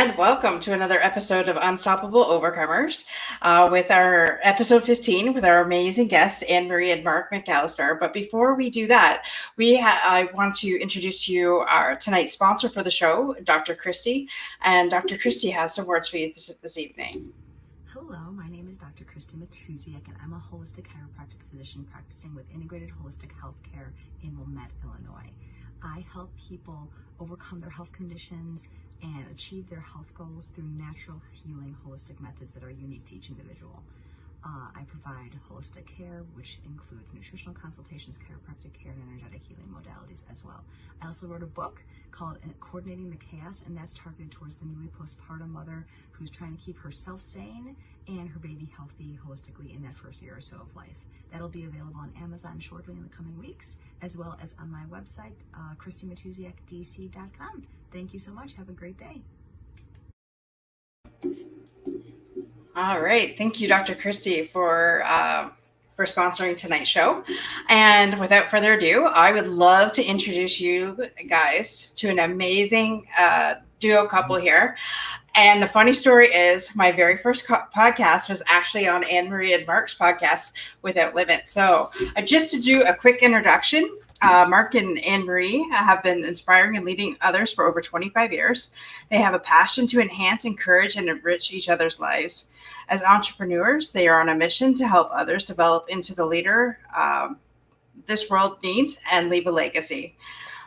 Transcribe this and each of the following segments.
And welcome to another episode of Unstoppable Overcomers with our episode 15 with our amazing guests, Anne-Marie and Marc McAllister. But before we do that, I want to introduce to you our tonight's sponsor for the show, Dr. Christy. And Dr. Christy has some words for you this evening. Hello, my name is Dr. Christy Matuziak, and I'm a holistic chiropractic physician practicing with integrated holistic healthcare in Wilmette, Illinois. I help people overcome their health conditions and achieve their health goals through natural healing holistic methods that are unique to each individual. I provide holistic care, which includes nutritional consultations, chiropractic care, and energetic healing modalities as well. I also wrote a book called Coordinating the Chaos, and that's targeted towards the newly postpartum mother who's trying to keep herself sane and her baby healthy holistically in that first year or so of life. That'll be available on Amazon shortly in the coming weeks, as well as on my website, ChristyMatuziakDC.com. Thank you so much. Have a great day. All right. Thank you, Dr. Christy, for sponsoring tonight's show. And without further ado, I would love to introduce you guys to an amazing duo couple here. And the funny story is my very first podcast was actually on Anne-Marie and Marc's podcast, Without Limits. So just to do a quick introduction, Marc and Anne-Marie have been inspiring and leading others for over 25 years. They have a passion to enhance, encourage, and enrich each other's lives. As entrepreneurs, they are on a mission to help others develop into the leader this world needs and leave a legacy.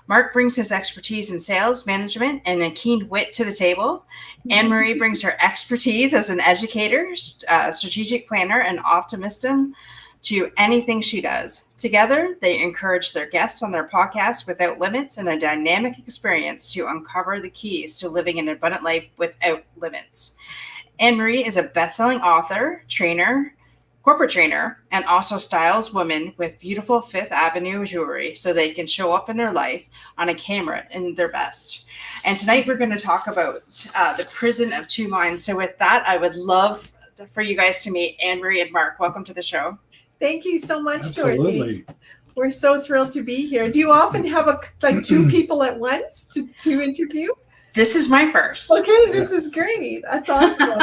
Marc brings his expertise in sales management and a keen wit to the table. Anne-Marie brings her expertise as an educator, strategic planner, and optimism to anything she does. Together, they encourage their guests on their podcast Without Limits and a dynamic experience to uncover the keys to living an abundant life without limits. Anne-Marie is a best-selling author, trainer, corporate trainer, and also styles women with beautiful Fifth Avenue jewelry so they can show up in their life on a camera in their best. And tonight we're going to talk about the prison of two minds. So with that, I would love for you guys to meet Anne-Marie and Marc. Welcome to the show. Thank you so much, Absolutely. Dorothy. We're so thrilled to be here. Do you often have two people at once to interview? This is my first. Okay, this is great. That's awesome.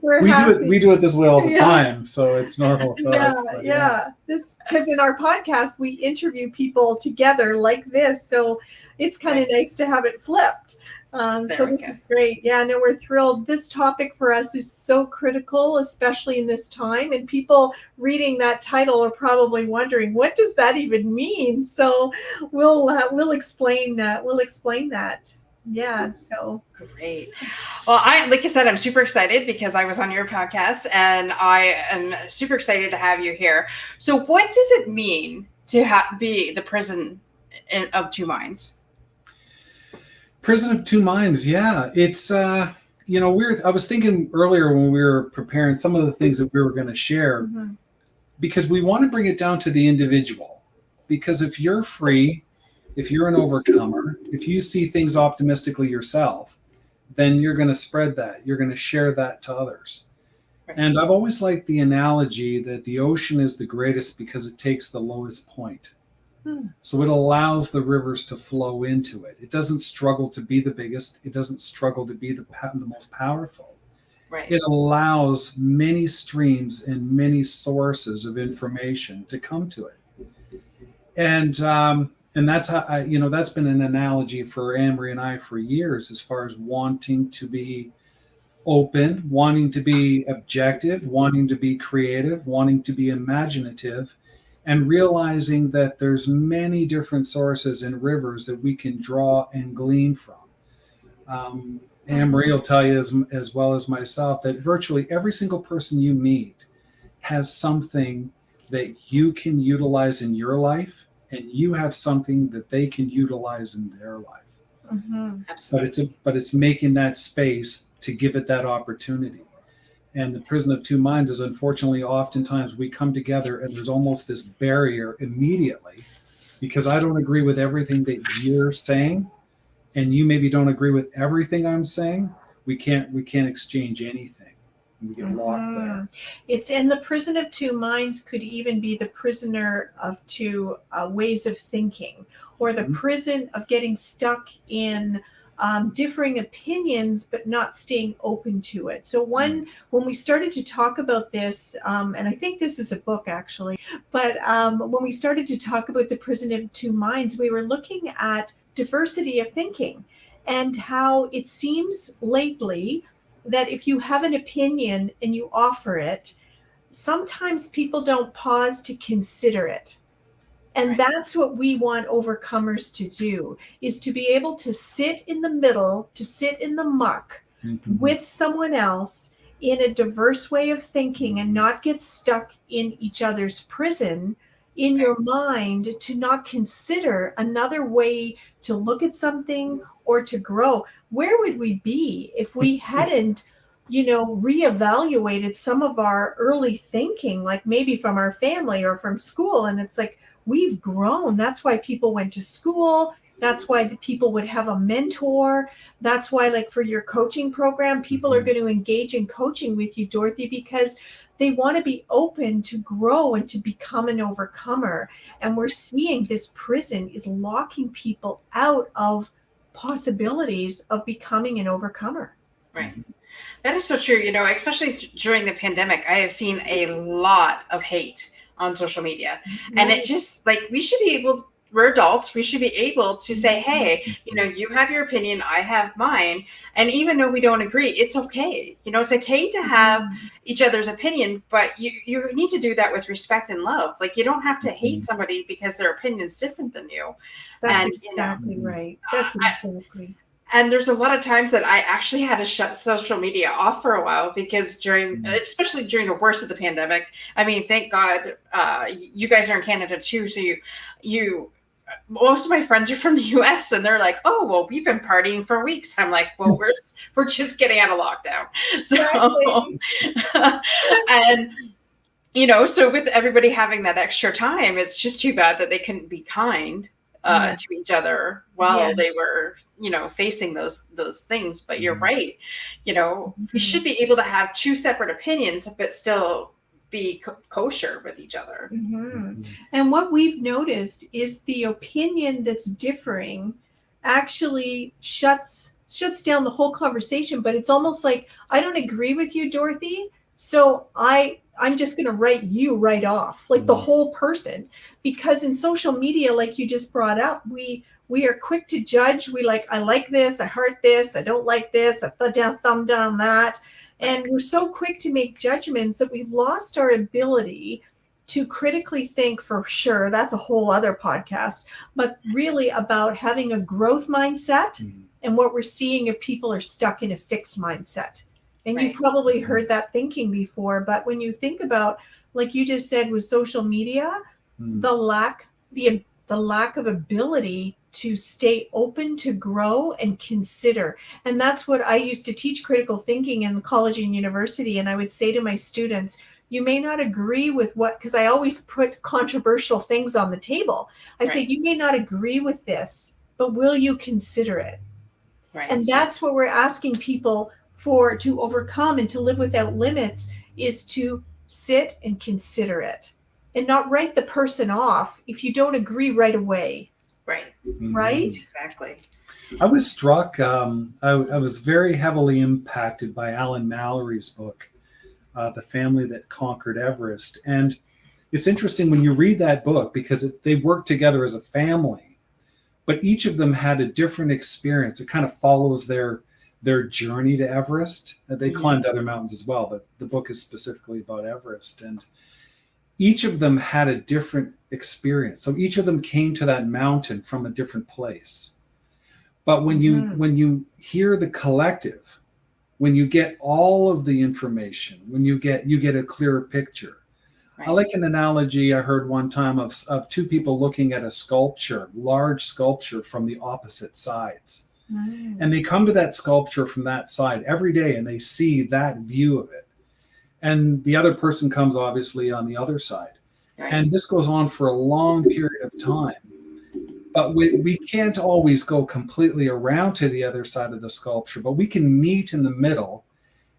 We do it this way all the time, so it's normal to us. Yeah. This because in our podcast we interview people together like this, so it's kind of nice to have it flipped. So this is great. Yeah, no, we're thrilled. This topic for us is so critical, especially in this time. And people reading that title are probably wondering, what does that even mean? So we'll explain that. Yeah. So great. Well, like I said, I'm super excited because I was on your podcast, and I am super excited to have you here. So, what does it mean to be the prison of two minds? Prison of Two Minds, yeah. It's, I was thinking earlier when we were preparing some of the things that we were going to share, because we want to bring it down to the individual. Because if you're free, if you're an overcomer, if you see things optimistically yourself, then you're going to spread that. You're going to share that to others. Right. And I've always liked the analogy that the ocean is the greatest because it takes the lowest point. So it allows the rivers to flow into it. It doesn't struggle to be the biggest. It doesn't struggle to be the most powerful. Right. It allows many streams and many sources of information to come to it. And that's how that's been an analogy for Anne-Marie and I for years, as far as wanting to be open, wanting to be objective, wanting to be creative, wanting to be imaginative, and realizing that there's many different sources and rivers that we can draw and glean from. Anne-Marie will tell you as well as myself that virtually every single person you meet has something that you can utilize in your life, and you have something that they can utilize in their life. Absolutely. But it's making that space to give it that opportunity. And the prison of two minds is, unfortunately, oftentimes we come together and there's almost this barrier immediately because I don't agree with everything that you're saying, and you maybe don't agree with everything I'm saying. We can't exchange anything. We get locked there. It's in the prison of two minds could even be the prisoner of two ways of thinking, or the prison of getting stuck in differing opinions, but not staying open to it. So when we started to talk about this, and I think this is a book actually, but when we started to talk about the prison of two minds, we were looking at diversity of thinking and how it seems lately that if you have an opinion and you offer it, sometimes people don't pause to consider it. And Right. that's what we want overcomers to do, is to be able to sit in the middle, to sit in the muck with someone else in a diverse way of thinking and not get stuck in each other's prison in your mind, to not consider another way to look at something or to grow. Where would we be if we hadn't, reevaluated some of our early thinking, like maybe from our family or from school? And it's like, we've grown. That's why people went to school. That's why the people would have a mentor. That's why, like for your coaching program, people are going to engage in coaching with you, Dorothy, because they want to be open to grow and to become an overcomer. And we're seeing this prison is locking people out of possibilities of becoming an overcomer. Right. That is so true. Especially during the pandemic, I have seen a lot of hate on social media. And it just we should be able, we're adults, we should be able to say, hey, you have your opinion, I have mine. And even though we don't agree, it's okay. It's okay to have each other's opinion, but you need to do that with respect and love. Like, you don't have to hate somebody because their opinion is different than you. That's exactly right. That's exactly. And there's a lot of times that I actually had to shut social media off for a while because especially during the worst of the pandemic, I mean, thank God, you guys are in Canada too. So most of my friends are from the US and they're like, oh, well, we've been partying for weeks. I'm like, well, we're just getting out of lockdown. So, and, so with everybody having that extra time, it's just too bad that they couldn't be kind to each other while they were, facing those things. But you're right. We should be able to have two separate opinions, but still be kosher with each other. And what we've noticed is the opinion that's differing actually shuts down the whole conversation. But it's almost like, I don't agree with you, Dorothy, so I'm just going to write you right off, like the whole person. Because in social media, like you just brought up, we are quick to judge. I like this, I heart this, I don't like this, I thumb down that. And we're so quick to make judgments that we've lost our ability to critically think. For sure, that's a whole other podcast, but really about having a growth mindset. And what we're seeing if people are stuck in a fixed mindset. And you probably heard that thinking before, but when you think about, like you just said, with social media, the lack of ability to stay open, to grow and consider. And that's what I used to teach, critical thinking, in college and university. And I would say to my students, you may not agree with because I always put controversial things on the table. I say, you may not agree with this, but will you consider it? And that's what we're asking people to overcome and to live without limits, is to sit and consider it and not write the person off if you don't agree right away. Right? Exactly. I was struck. I was very heavily impacted by Alan Mallory's book, The Family That Conquered Everest. And it's interesting when you read that book, because they worked together as a family, but each of them had a different experience. It kind of follows their journey to Everest. They climbed other mountains as well, but the book is specifically about Everest. And each of them had a different experience. So each of them came to that mountain from a different place. But when you hear the collective, when you get all of the information, when you get a clearer picture. I like an analogy I heard one time of two people looking at a large sculpture from the opposite sides. And they come to that sculpture from that side every day and they see that view of it. And the other person comes obviously on the other side. And this goes on for a long period of time. But we can't always go completely around to the other side of the sculpture, but we can meet in the middle.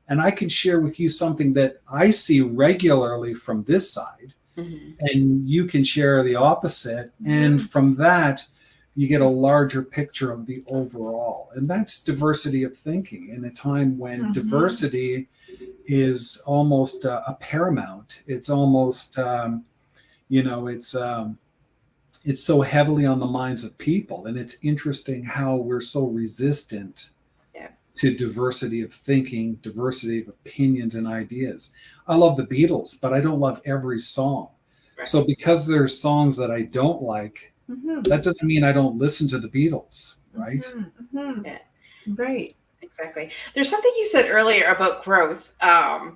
And I can share with you something that I see regularly from this side, and you can share the opposite. And from that, you get a larger picture of the overall. And that's diversity of thinking in a time when diversity is almost a paramount. It's almost, it's so heavily on the minds of people. And it's interesting how we're so resistant to diversity of thinking, diversity of opinions and ideas. I love the Beatles, but I don't love every song. Right. So because there's songs that I don't like, that doesn't mean I don't listen to the Beatles, right? Yeah. Right. Exactly. There's something you said earlier about growth. Now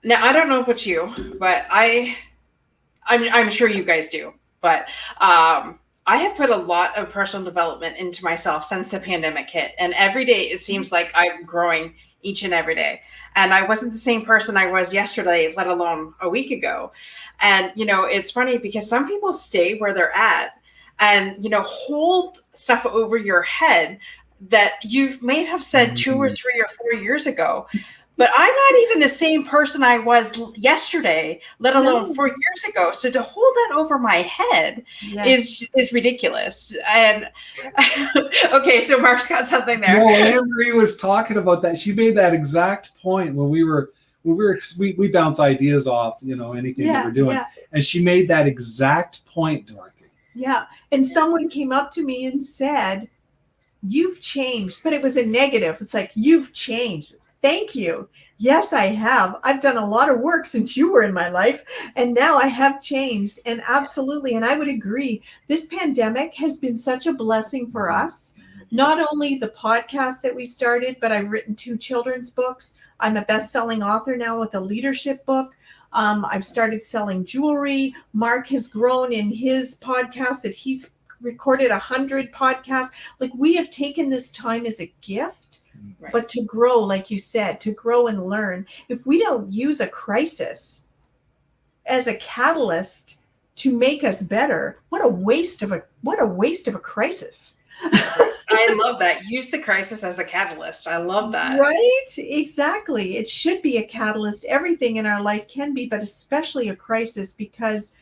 I don't know about you, but I'm sure you guys do. But I have put a lot of personal development into myself since the pandemic hit. And every day it seems like I'm growing each and every day. And I wasn't the same person I was yesterday, let alone a week ago. And, it's funny because some people stay where they're at and, hold stuff over your head that you may have said 2 or 3 or 4 years ago. But I'm not even the same person I was yesterday, let alone 4 years ago. So to hold that over my head is ridiculous. And okay, so Mark's got something there. No, Anne-Marie was talking about that. She made that exact point when we bounce ideas off, anything that we're doing. Yeah. And she made that exact point, Dorothy. Yeah. And someone came up to me and said, "You've changed," but it was a negative. It's like, "You've changed." Thank you. Yes, I have. I've done a lot of work since you were in my life, and now I have changed. And absolutely, and I would agree, this pandemic has been such a blessing for us. Not only the podcast that we started, but I've written 2 children's books. I'm a best-selling author now with a leadership book. I've started selling jewelry. Mark has grown in his podcast that he's recorded 100 podcasts. Like, we have taken this time as a gift. Right. But to grow, like you said, to grow and learn, if we don't use a crisis as a catalyst to make us better, what a waste of a crisis. I love that. Use the crisis as a catalyst. I love that. Right? Exactly. It should be a catalyst. Everything in our life can be, but especially a crisis, because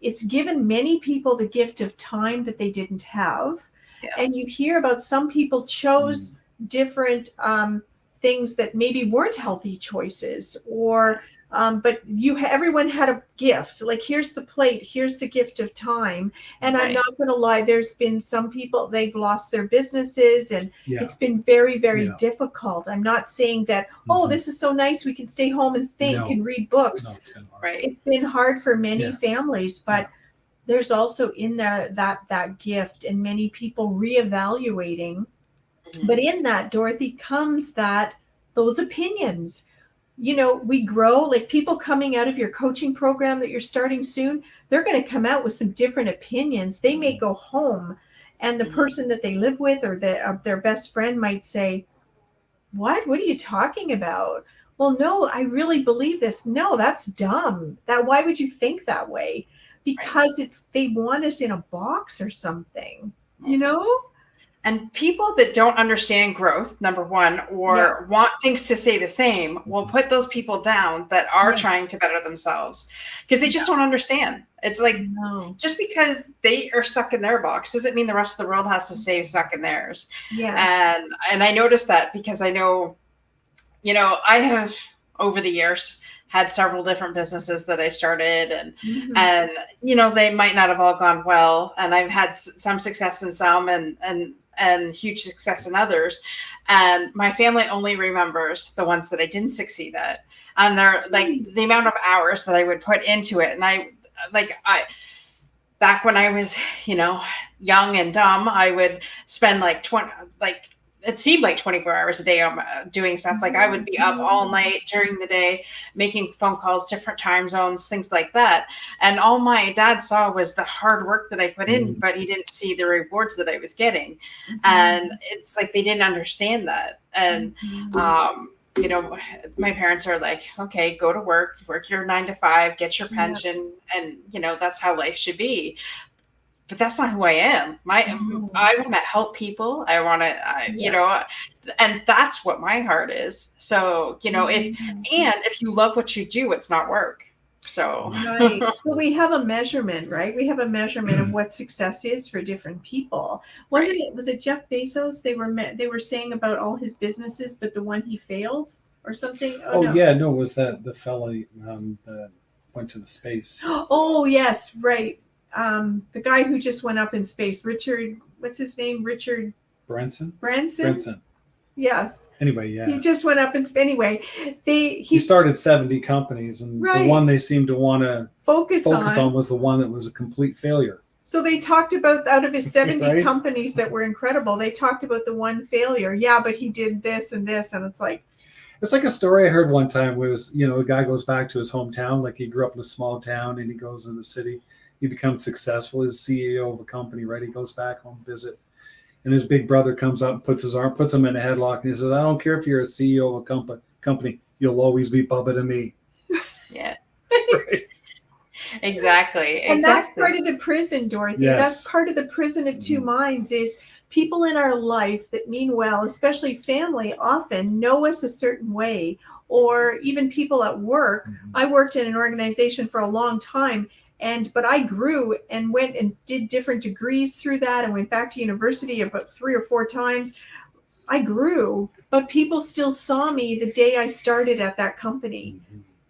it's given many people the gift of time that they didn't have. Yeah. And you hear about some people chose different things that maybe weren't healthy choices, or but everyone had a gift. Like, here's the plate, here's the gift of time. And right. I'm not going to lie, there's been some people, they've lost their businesses, and it's been very, very difficult. I'm not saying that, this is so nice, we can stay home and think and read books. Right. It's been hard for many families, but there's also in there that gift, and many people reevaluating. But in that, Dorothy, comes those opinions. We grow, like people coming out of your coaching program that you're starting soon, they're going to come out with some different opinions. They may go home, and the person that they live with or their best friend might say, What are you talking about? Well, no, I really believe this. No, that's dumb. Why would you think that way? Because they want us in a box or something, And people that don't understand growth, number one, or want things to stay the same, will put those people down that are trying to better themselves, because they just don't understand. It's like, just because they are stuck in their box doesn't mean the rest of the world has to stay stuck in theirs. Yes. And I noticed that because I know, I have over the years had several different businesses that I've started, and they might not have all gone well, and I've had some success in some and huge success in others. And my family only remembers the ones that I didn't succeed at. And they're like the amount of hours that I would put into it. And I back when I was, young and dumb, I would spend it seemed like 24 hours a day on doing stuff. Like, I would be up all night during the day, making phone calls, different time zones, things like that. And all my dad saw was the hard work that I put in, but he didn't see the rewards that I was getting. And it's like, they didn't understand that. And, my parents are like, okay, go to work your 9 to 5, get your pension. And, that's how life should be. But that's not who I am. I want to help people. I want to, and that's what my heart is. So, if you love what you do, it's not work. So Right. But we have a measurement, right? We have a measurement of what success is for different people. Wasn't Right. it? Was it Jeff Bezos? They were saying about all his businesses, but the one he failed or something. Oh Oh no. yeah, no, was that the fella that went to the space? Oh yes, right. The guy who just went up in space, Richard. What's his name? Richard Branson? Branson. Branson. Yes. Anyway, yeah. He just went up in space. Anyway, He started 70 companies, and Right. the one they seemed to want to focus on was the one that was a complete failure. So they talked about, out of his 70 Right. companies that were incredible, they talked about the one failure. Yeah, but he did this and this, and it's like, It's like a story I heard one time was, a guy goes back to his hometown, like he grew up in a small town, and he goes in the city. He becomes successful as CEO of a company, right? He goes back home, visit, and his big brother comes up and puts him in a headlock, and he says, "I don't care if you're a CEO of a company, you'll always be Bubba to me." Yeah. Right? Exactly. and that's part of the prison, Dorothy. Yes. That's part of the prison of two minds is people in our life that mean well, especially family, often know us a certain way, or even people at work. I worked in an organization for a long time, but I grew and went and did different degrees through that and went back to university about 3 or 4 times. I grew, but people still saw me the day I started at that company.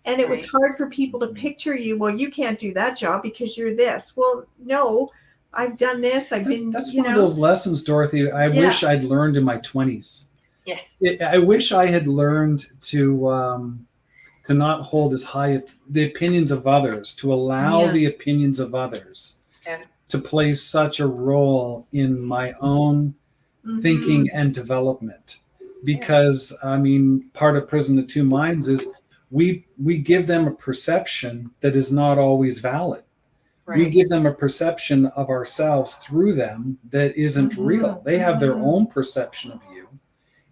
And it was hard for people to picture you. Well, you can't do that job because you're this. Well, no, I've done this. That's one of those lessons, Dorothy, I wish I'd learned in my 20s. Yeah. I wish I had learned to not hold as high the opinions of others, to allow the opinions of others to play such a role in my own thinking and development. Because, part of Prison of Two Minds is we give them a perception that is not always valid. Right. We give them a perception of ourselves through them that isn't real. They have their own perception of you,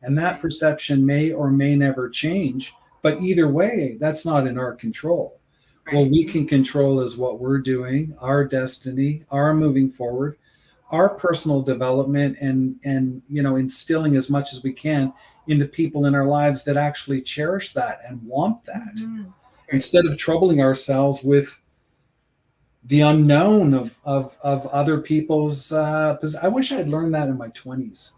and that perception may or may never change. But either way, that's not in our control. Right. What we can control is what we're doing, our destiny, our moving forward, our personal development, and instilling as much as we can in the people in our lives that actually cherish that and want that, instead of troubling ourselves with the unknown of other people's. Because I wish I had learned that in my 20s.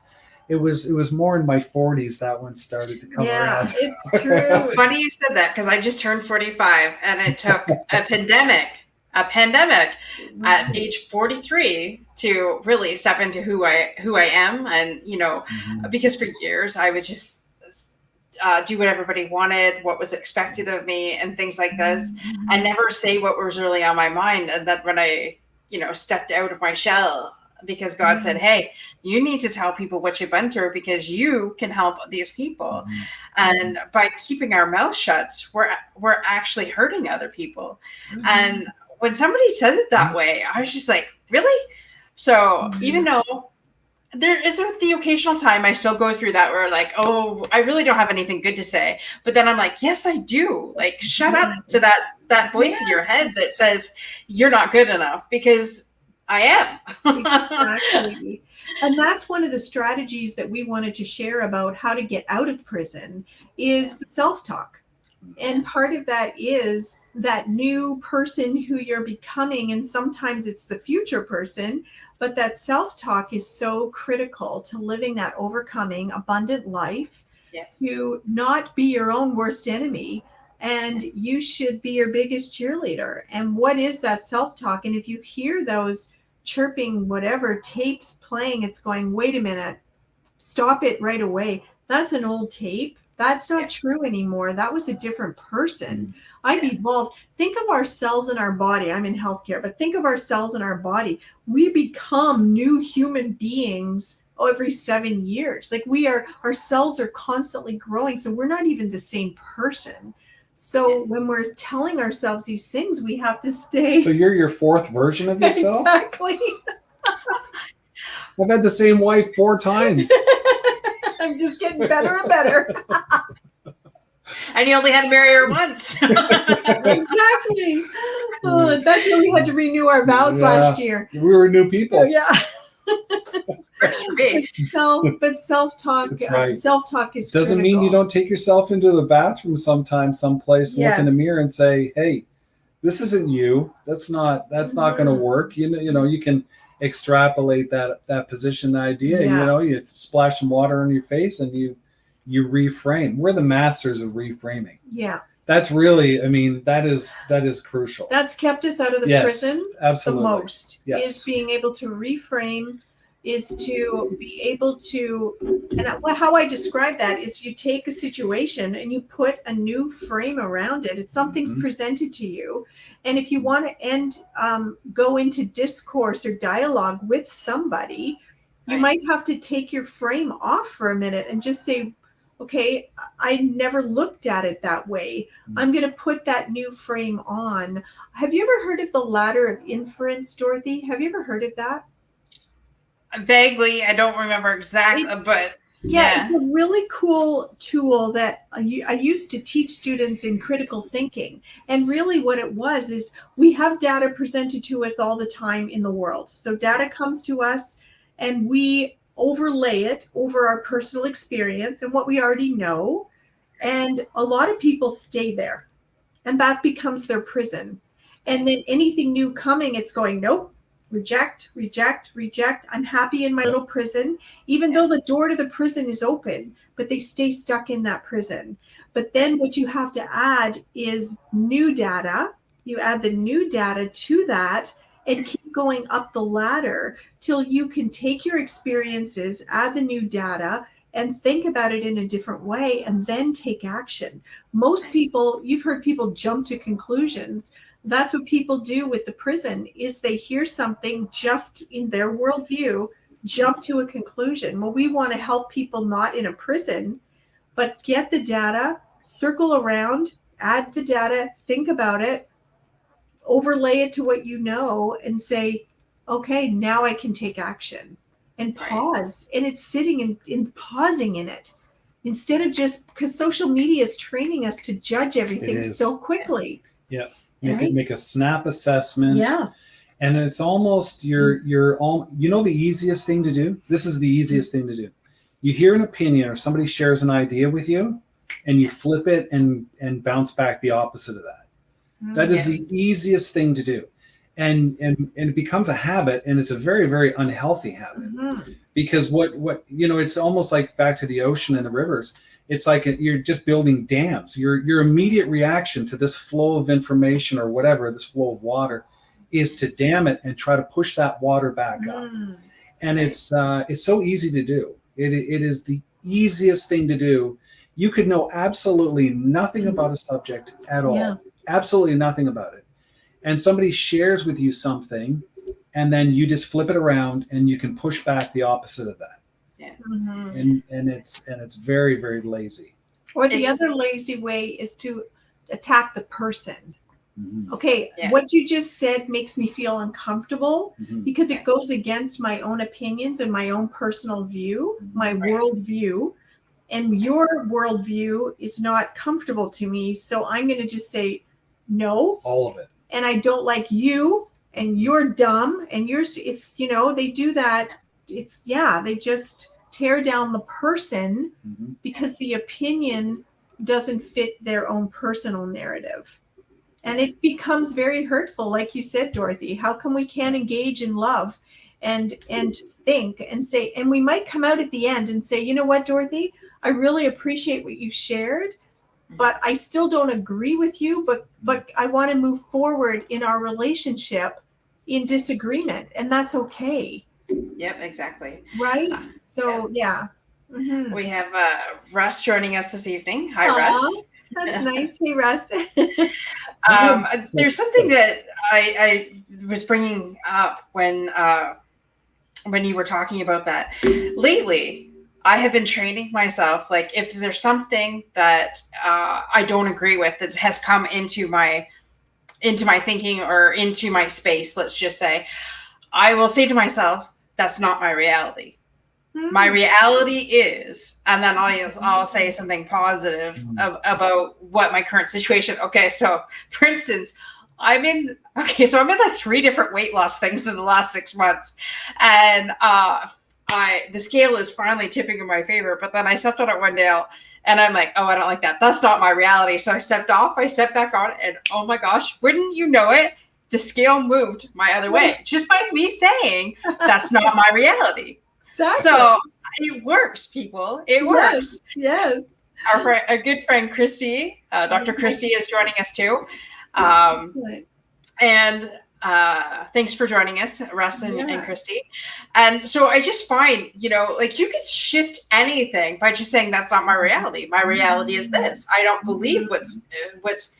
It was more in my 40s that one started to come around. It's true. Funny you said that, because I just turned 45, and it took a pandemic at age 43 to really step into who I am. And because for years I would just do what everybody wanted, what was expected of me, and things like this, and never say what was really on my mind. And that when I stepped out of my shell, because God said, hey, you need to tell people what you've been through, because you can help these people. And by keeping our mouth shut, we're actually hurting other people. And when somebody says it that way, I was just like, really? So even though there is the occasional time I still go through that where like, oh, I really don't have anything good to say. But then I'm like, yes, I do. Like, shut up to that voice in your head that says you're not good enough, because I am. Exactly. And that's one of the strategies that we wanted to share about how to get out of prison is the self-talk. And part of that is that new person who you're becoming. And sometimes it's the future person, but that self-talk is so critical to living that overcoming, abundant life, to not be your own worst enemy. And you should be your biggest cheerleader. And what is that self-talk? And if you hear those chirping, whatever tapes playing, it's going, wait a minute, stop it right away. That's an old tape. That's not true anymore. That was a different person. I've evolved. Think of our cells in our body. I'm in healthcare, but think of our cells in our body. We become new human beings every 7 years. Like our cells are constantly growing. So we're not even the same person. So when we're telling ourselves these things, we have to stay. So you're your 4th version of yourself? Exactly. I've had the same wife 4 times. I'm just getting better and better. And you only had to marry her once. Exactly. That's when we had to renew our vows last year. We were new people. But self-talk, right. Self-talk is doesn't critical. mean you don't take yourself into the bathroom sometime, someplace, look in the mirror and say, hey, this isn't you. That's not going to work. You know, you can extrapolate that position idea. Yeah. You know, you splash some water on your face and you reframe. We're the masters of reframing. Yeah. That's really, I mean, that is crucial. That's kept us out of the Yes, prison absolutely. the most. Yes. Is being able to reframe, is to be able to, and how I describe that is you take a situation and you put a new frame around it. It's something's presented to you. And if you want to go into discourse or dialogue with somebody, you might have to take your frame off for a minute and just say, okay, I never looked at it that way. I'm going to put that new frame on. Have you ever heard of the ladder of inference, Dorothy? Have you ever heard of that? Vaguely, I don't remember exactly, but yeah, it's a really cool tool that I used to teach students in critical thinking. And really what it was is we have data presented to us all the time in the world. So data comes to us and we overlay it over our personal experience and what we already know. And a lot of people stay there and that becomes their prison. And then anything new coming, it's going, nope, reject, reject, reject. I'm happy in my little prison, even though the door to the prison is open, but they stay stuck in that prison. But then what you have to add is new data. You add the new data to that and keep going up the ladder till you can take your experiences, add the new data, and think about it in a different way, and then take action. Most people, you've heard people jump to conclusions. That's what people do with the prison, is they hear something just in their worldview, jump to a conclusion. Well, we want to help people not in a prison, but get the data, circle around, add the data, think about it, overlay it to what you know and say, okay, now I can take action and pause. And it's sitting in pausing in it instead of just, because social media is training us to judge everything so quickly. Yeah. Make a snap assessment. Yeah. And it's almost you're all, you know, the easiest thing to do. This is the easiest thing to do. You hear an opinion or somebody shares an idea with you and you flip it and bounce back the opposite of that. That is the easiest thing to do. And it becomes a habit, and it's a very, very unhealthy habit. Because what you know, it's almost like back to the ocean and the rivers. It's like you're just building dams. Your immediate reaction to this flow of information or whatever, this flow of water, is to dam it and try to push that water back up. And it's so easy to do. It is the easiest thing to do. You could know absolutely nothing about a subject at all. Absolutely nothing about it. And somebody shares with you something, and then you just flip it around and you can push back the opposite of that. And it's very, very lazy. Or the other lazy way is to attack the person. Okay, what you just said makes me feel uncomfortable because it goes against my own opinions and my own personal view, my worldview. And your worldview is not comfortable to me. So I'm going to just say no. All of it. And I don't like you, and you're dumb, and it's, you know, they do that. It's, they just tear down the person because the opinion doesn't fit their own personal narrative. And it becomes very hurtful. Like you said, Dorothy, how come we can't engage in love and think and say, and we might come out at the end and say, you know what, Dorothy, I really appreciate what you shared, but I still don't agree with you, but I want to move forward in our relationship in disagreement, and that's okay. Yep, exactly. Right? So, We have Russ joining us this evening. Hi, Russ. That's nice. Hey, Russ. There's something that I was bringing up when you were talking about that. Lately, I have been training myself, like if there's something that I don't agree with that has come into my thinking or into my space, let's just say, I will say to myself, that's not my reality. My reality is, and then I'll say something positive about what my current situation. Okay, so for instance, I'm in like 3 different weight loss things in the last 6 months, and the scale is finally tipping in my favor. But then I stepped on it one day, And I'm like, oh, I don't like that. That's not my reality. So I stepped off, I stepped back on, and oh my gosh, wouldn't you know it? The scale moved my other way just by me saying that's not my reality. Exactly. So it works, people. It works. Yes. Our good friend Christy, Dr. Christy, is joining us too. And thanks for joining us, Russ and Christy. And so I just find, like you could shift anything by just saying that's not my reality. My reality is this. I don't believe what's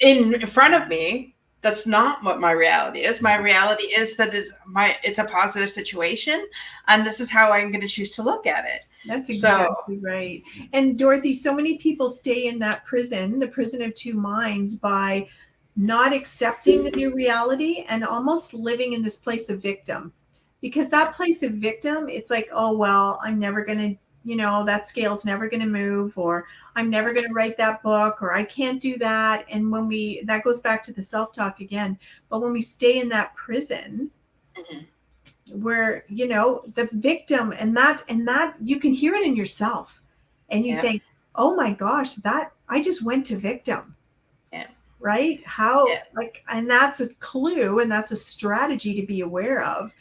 in front of me. That's not what my reality is. My reality is that it's a positive situation, and this is how I'm going to choose to look at it. That's exactly right. And Dorothy, so many people stay in that prison, the prison of two minds, by not accepting the new reality and almost living in this place of victim. Because that place of victim, it's like, oh, well, I'm never going to, that scale's never going to move, or I'm never going to write that book, or I can't do that. And that goes back to the self-talk again. But when we stay in that prison, where, the victim and that you can hear it in yourself, and you think, oh my gosh, that I just went to victim. Right? How and that's a clue, and that's a strategy to be aware of.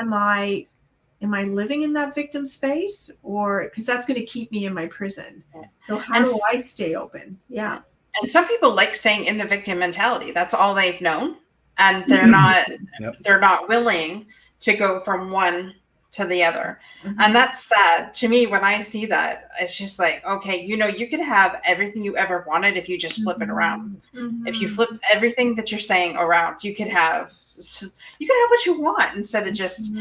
Am I living in that victim space, or because that's going to keep me in my prison? So how do I stay open? Yeah. And some people like staying in the victim mentality. That's all they've known, and they're not willing to go from one to the other. And that's sad to me. When I see that, it's just like, okay, you could have everything you ever wanted if you just flip it around. If you flip everything that you're saying around, you could have what you want instead of just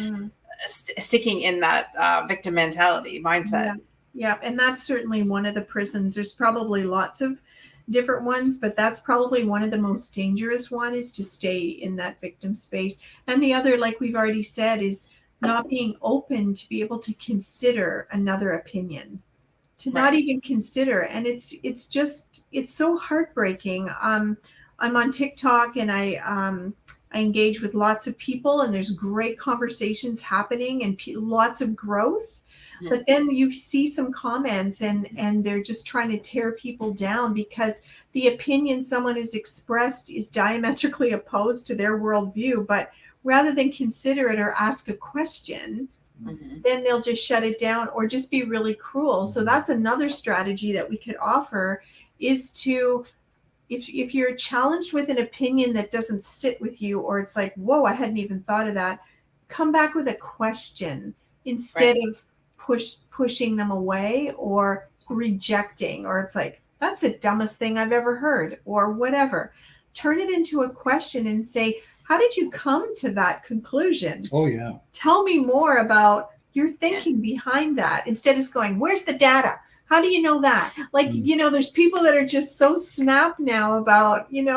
sticking in that victim mentality mindset. Yeah. And that's certainly one of the prisons. There's probably lots of different ones, but that's probably one of the most dangerous one, is to stay in that victim space. And the other, like we've already said, is not being open to be able to consider another opinion, to not even consider. And it's so heartbreaking. I'm on TikTok, and I engage with lots of people, and there's great conversations happening and lots of growth. But then you see some comments, and they're just trying to tear people down because the opinion someone has expressed is diametrically opposed to their worldview. But rather than consider it or ask a question, then they'll just shut it down or just be really cruel. So that's another strategy that we could offer, is to, if you're challenged with an opinion that doesn't sit with you, or it's like, whoa, I hadn't even thought of that, come back with a question instead of pushing them away or rejecting, or it's like, that's the dumbest thing I've ever heard, or whatever. Turn it into a question and say, how did you come to that conclusion? Oh, yeah. Tell me more about your thinking behind that, instead of just going, where's the data? How do you know that? Like, there's people that are just so snap now about, and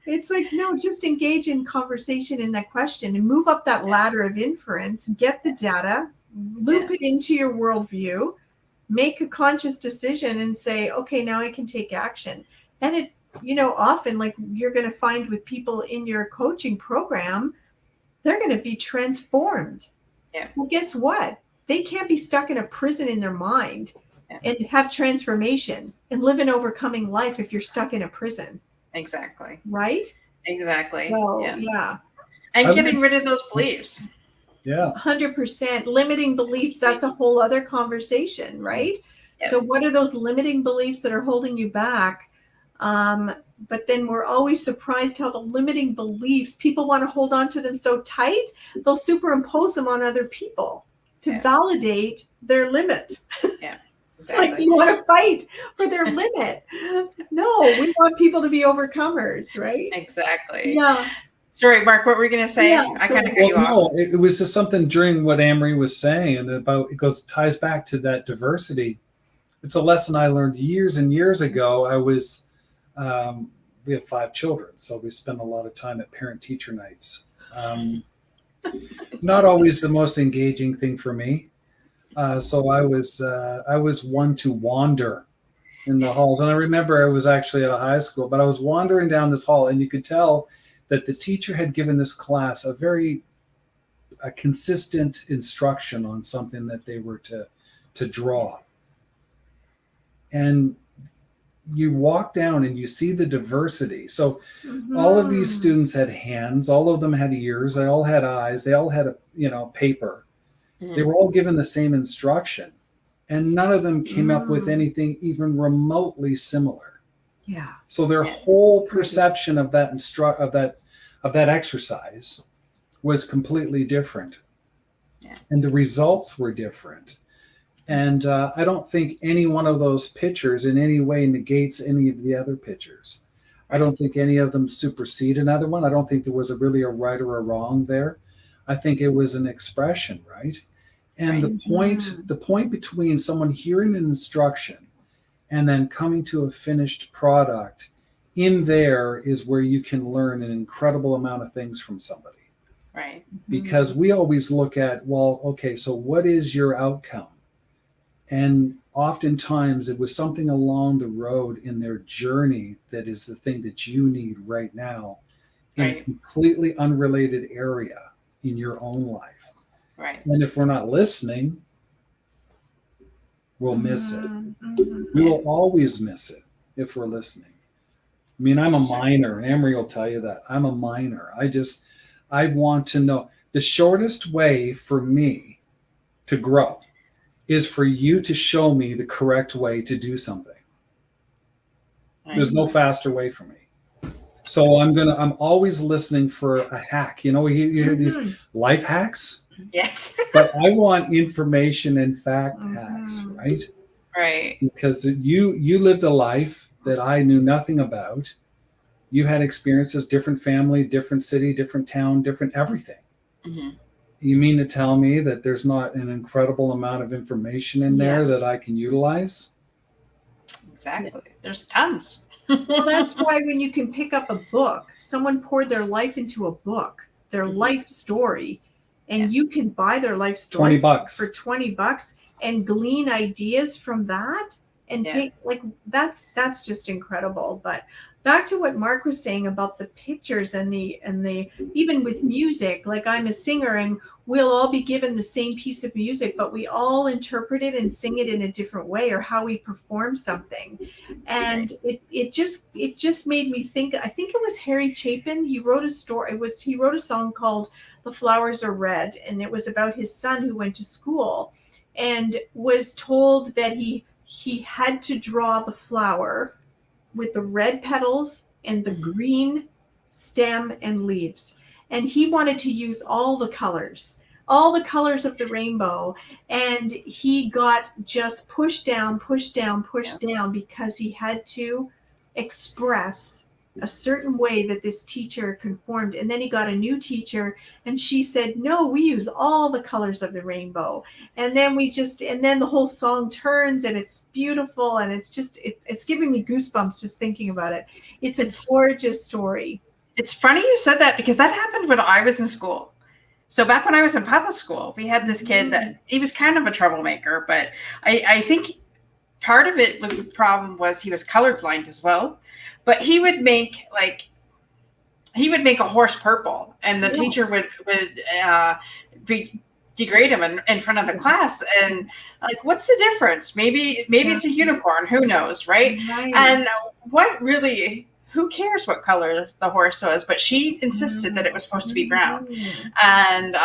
it's like, no, just engage in conversation in that question and move up that ladder of inference, get the data, loop it into your worldview, make a conscious decision and say, okay, now I can take action. And it, often, like you're going to find with people in your coaching program, they're going to be transformed. Well, guess what? They can't be stuck in a prison in their mind and have transformation and live an overcoming life if you're stuck in a prison. Exactly. Right? Exactly. Well, yeah. And getting rid of those beliefs. Yeah. 100%. Limiting beliefs, that's a whole other conversation, right? So what are those limiting beliefs that are holding you back? But then we're always surprised how the limiting beliefs, people want to hold on to them so tight, they'll superimpose them on other people to validate their limit. Yeah. Exactly. It's like you want to fight for their limit. No, we want people to be overcomers, right? Exactly. Yeah. Sorry, Mark, what were you going to say? Yeah. I kind of cut you off. No, it was just something during what Anne-Marie was saying, and ties back to that diversity. It's a lesson I learned years and years ago. We have 5 children, so we spend a lot of time at parent-teacher nights. Not always the most engaging thing for me. So I was one to wander in the halls. And I remember I was actually at a high school, but I was wandering down this hall, and you could tell that the teacher had given this class a consistent instruction on something that they were to draw. And you walk down and you see the diversity. So all of these students had hands, all of them had ears, they all had eyes, they all had paper. They were all given the same instruction, and none of them came up with anything even remotely similar. Yeah. So their whole perception of that exercise was completely different. Yeah. And the results were different. And I don't think any one of those pictures in any way negates any of the other pictures. I don't think any of them supersede another one. I don't think there was really a right or a wrong there. I think it was an expression, right? And the point between someone hearing an instruction and then coming to a finished product, in there is where you can learn an incredible amount of things from somebody. Right. Because we always look at, well, okay, so what is your outcome? And oftentimes it was something along the road in their journey that is the thing that you need right now in a completely unrelated area in your own life. Right. And if we're not listening, we'll miss it. We will always miss it if we're listening. I mean, I'm a miner. Anne-Marie will tell you that. I'm a miner. I want to know. The shortest way for me to grow is for you to show me the correct way to do something. There's no faster way for me. So I'm always listening for a hack. You hear these life hacks? Yes. But I want information and fact hacks, right? Right. Because you lived a life that I knew nothing about. You had experiences, different family, different city, different town, different everything. You mean to tell me that there's not an incredible amount of information in there that I can utilize? Exactly. There's tons. Well, that's why when you can pick up a book, someone poured their life into a book, their life story, and you can buy their life story $20 for $20 and glean ideas from that and take that's just incredible. But back to what Mark was saying about the pictures and the even with music, like I'm a singer and we'll all be given the same piece of music, but we all interpret it and sing it in a different way, or how we perform something. And it just made me think, I think it was Harry Chapin. He wrote a song called The Flowers Are Red, and it was about his son who went to school and was told that he had to draw the flower with the red petals and the green stem and leaves. And he wanted to use all the colors of the rainbow. And he got just pushed down because he had to express a certain way that this teacher conformed. And then he got a new teacher and she said, no, we use all the colors of the rainbow. And then the whole song turns and it's beautiful. And it's giving me goosebumps just thinking about it. It's a gorgeous story. It's funny you said that, because that happened when I was in school. So back when I was in public school, we had this kid that he was kind of a troublemaker, but I think part of it was the problem was he was colorblind as well. But he would make a horse purple, and the teacher would degrade him in front of the class. And like, what's the difference? Maybe it's a unicorn. Who knows, right? And who cares what color the horse was? But she insisted that it was supposed to be brown. And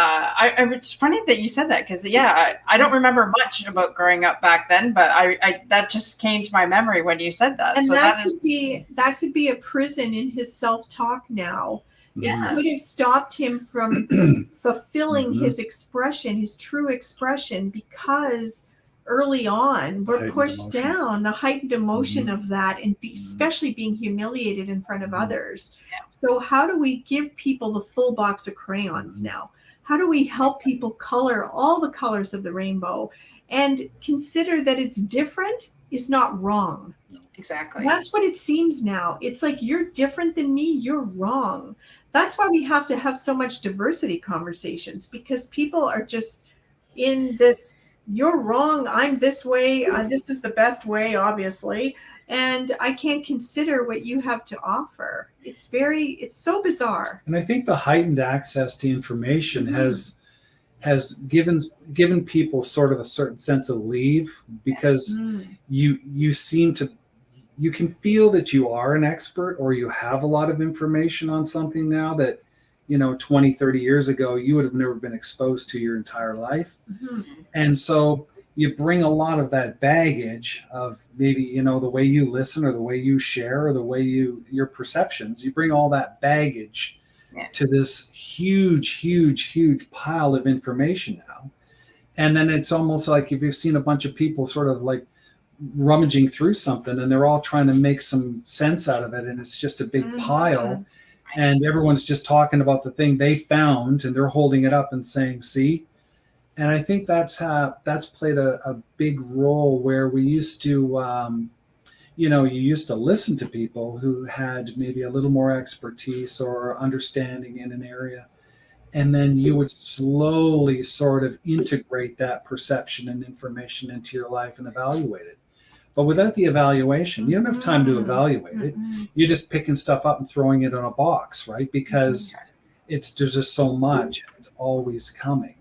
it's funny that you said that, because I don't remember much about growing up back then, but I that just came to my memory when you said that. And so that could be a prison in his self-talk now. It could have stopped him from fulfilling his expression, his true expression, because early on we're pushed down the heightened emotion of that, and especially being humiliated in front of others. So how do we give people the full box of crayons now? How do we help people color all the colors of the rainbow and consider that it's different is not wrong? Exactly. That's what it seems now. It's like, you're different than me, you're wrong. That's why we have to have so much diversity conversations, because people are just in this, you're wrong, I'm this way, this is the best way, obviously, and I can't consider what you have to offer. It's so bizarre. And I think the heightened access to information has has given people sort of a certain sense of leave, because you seem to, you can feel that you are an expert, or you have a lot of information on something now that, 20, 30 years ago, you would have never been exposed to your entire life. And so you bring a lot of that baggage of maybe, the way you listen, or the way you share, or the way your perceptions, you bring all that baggage to this huge pile of information now. And then it's almost like if you've seen a bunch of people sort of like rummaging through something, and they're all trying to make some sense out of it, and it's just a big pile, and everyone's just talking about the thing they found, and they're holding it up and saying, see. And I think that's played a big role, where we used to you used to listen to people who had maybe a little more expertise or understanding in an area, and then you would slowly sort of integrate that perception and information into your life and evaluate it. But without the evaluation, you don't have time to evaluate it. You're just picking stuff up and throwing it in a box, right? Because there's just so much, and it's always coming.